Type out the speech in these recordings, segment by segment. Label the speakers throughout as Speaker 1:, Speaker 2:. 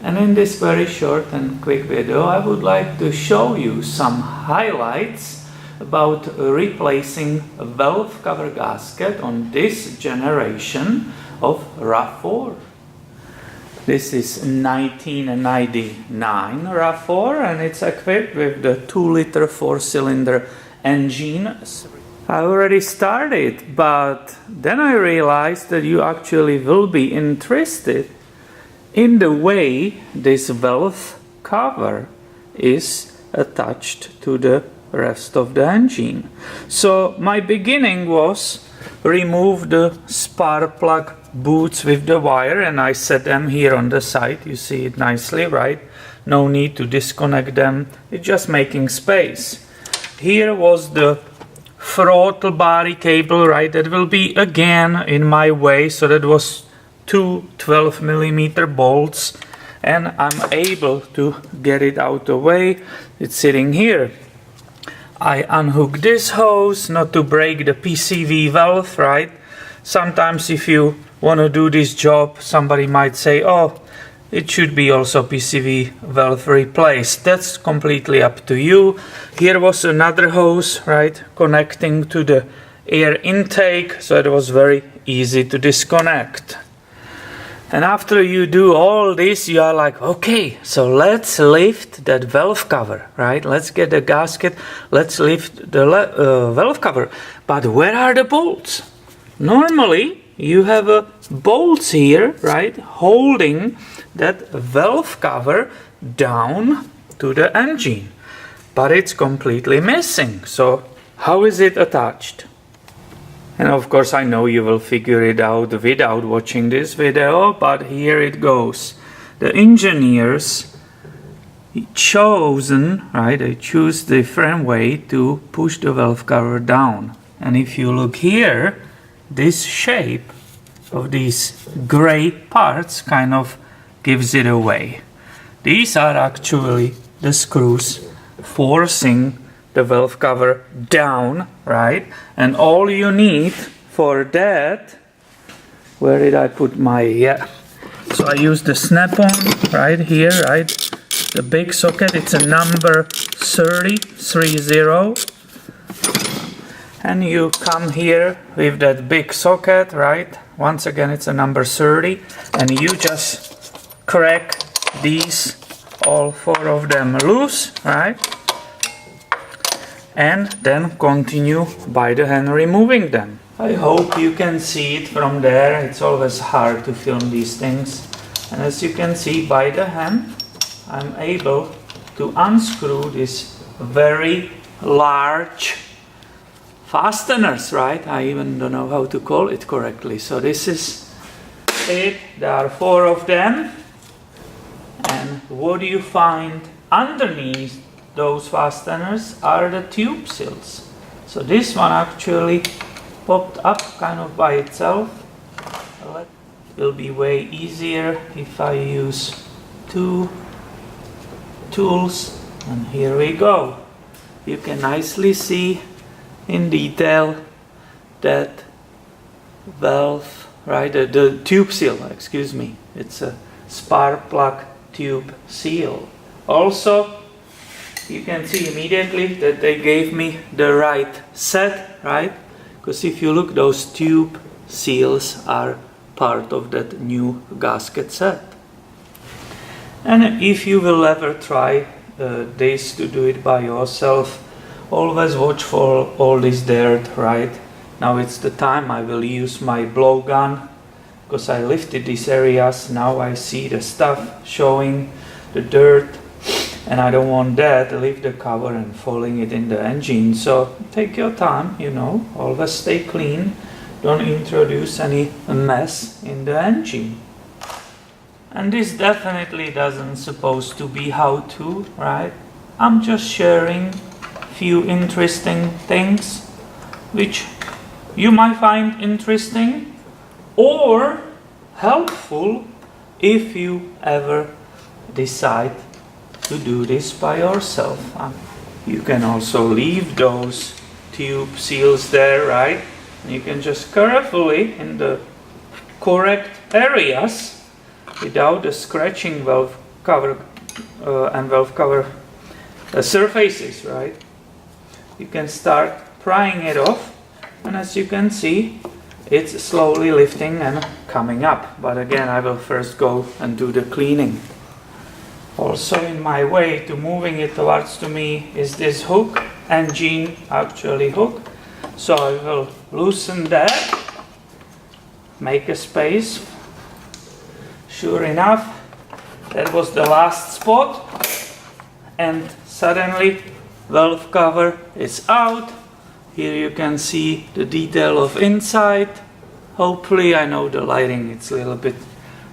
Speaker 1: And in this very short and quick video, I would like to show you some highlights about replacing a valve cover gasket on this generation of RAV4. This is 1999 RAV4 and it's equipped with the 2-liter 4-cylinder engine. I already started, but then I realized that you actually will be interested in the way this valve cover is attached to the rest of the engine. So my beginning was remove the spark plug boots with the wire, and I set them here on the side. You see it nicely, right? No need to disconnect them. It's just making space. Here was the throttle body cable, right? That will be again in my way, so that was two 12mm bolts, and I'm able to get it out the way. It's sitting here. I unhook this hose not to break the PCV valve, right? Sometimes if you want to do this job, somebody might say, oh, it should be also PCV valve replaced. That's completely up to you. Here was another hose, right, connecting to the air intake, so it was very easy to disconnect. And after you do all this, you are like, okay, so let's lift that valve cover, right? Let's get the gasket, let's lift the valve cover. But where are the bolts? Normally, you have bolts here, right, holding that valve cover down to the engine. But it's completely missing. So how is it attached? And of course I know you will figure it out without watching this video, but here it goes. The engineers chosen, right, they choose different way to push the valve cover down. And if you look here, this shape of these gray parts kind of gives it away. These are actually the screws forcing the valve cover down, right? And all you need for that, where did I put my, so I use the snap-on right here, right? The big socket, it's a number 30, and you come here with that big socket, right? Once again, it's a number 30, and you just crack these, all 4 of them loose, right? And then continue by the hand removing them. I hope you can see it from there. It's always hard to film these things. And as you can see by the hand, I'm able to unscrew these very large fasteners, right? I even don't know how to call it correctly. So this is it. There are 4 of them. And what do you find underneath those fasteners are the tube seals. So this one actually popped up kind of by itself. It will be way easier if I use 2 tools, and here we go. You can nicely see in detail that valve, right, the tube seal, excuse me. It's a spark plug tube seal. Also, you can see immediately that they gave me the right set, right? Because if you look, those tube seals are part of that new gasket set. And if you will ever try this to do it by yourself, always watch for all this dirt, right? Now it's the time I will use my blowgun, because I lifted these areas. Now I see the stuff showing, the dirt. And I don't want that to leave the cover and falling it in the engine. So take your time, you know, always stay clean. Don't introduce any mess in the engine. And this definitely doesn't supposed to be how-to, right? I'm just sharing few interesting things which you might find interesting or helpful if you ever decide to do this by yourself. You can also leave those tube seals there, right? You can just carefully in the correct areas without the scratching valve cover and valve cover surfaces, right? You can start prying it off, and as you can see, it's slowly lifting and coming up. But again, I will first go and do the cleaning. Also in my way to moving it towards to me is this hook, engine actually hook. So I will loosen that, make a space. Sure enough, that was the last spot, and suddenly valve cover is out. Here you can see the detail of inside. Hopefully, I know the lighting, it's a little bit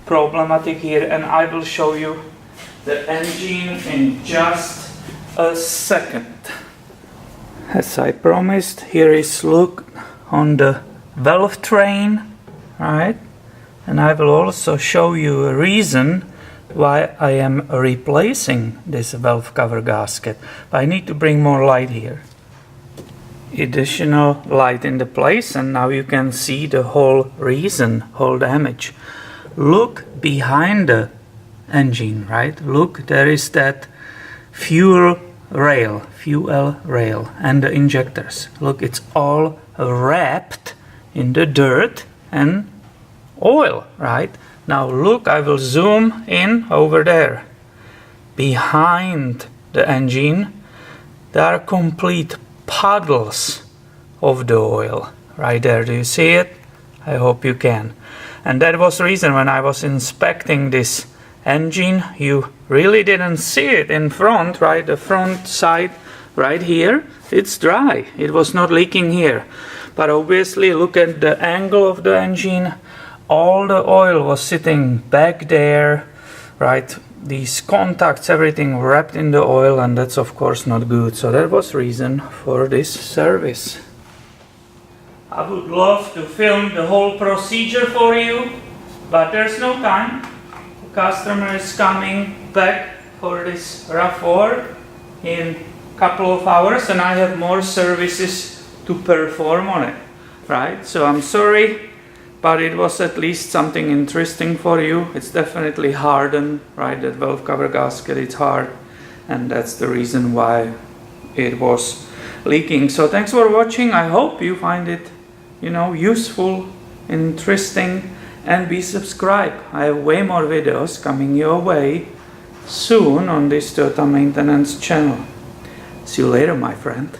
Speaker 1: problematic here, and I will show you the engine in just a second. As I promised, here is look on the valve train, right? And I will also show you a reason why I am replacing this valve cover gasket. But I need to bring more light here. Additional light in the place, and now you can see the whole reason, whole damage. Look behind the engine, right? Look, there is that fuel rail, and the injectors. Look, it's all wrapped in the dirt and oil, right? Now look, I will zoom in over there. Behind the engine, there are complete puddles of the oil right there. Do you see it? I hope you can. And that was the reason when I was inspecting this engine, you really didn't see it in front, right? The front side right here, it's dry. It was not leaking here. But obviously, look at the angle of the engine. All the oil was sitting back there, right? These contacts, everything wrapped in the oil, and that's of course not good. So that was reason for this service. I would love to film the whole procedure for you, but there's no time. The customer is coming back for this RAV4 in a couple of hours, and I have more services to perform on it, right? So I'm sorry, but it was at least something interesting for you. It's definitely hardened, right? That valve cover gasket, it's hard, and that's the reason why it was leaking. So thanks for watching. I hope you find it, useful, interesting, and be subscribed. I have way more videos coming your way soon on this Toyota maintenance channel. See you later, my friend.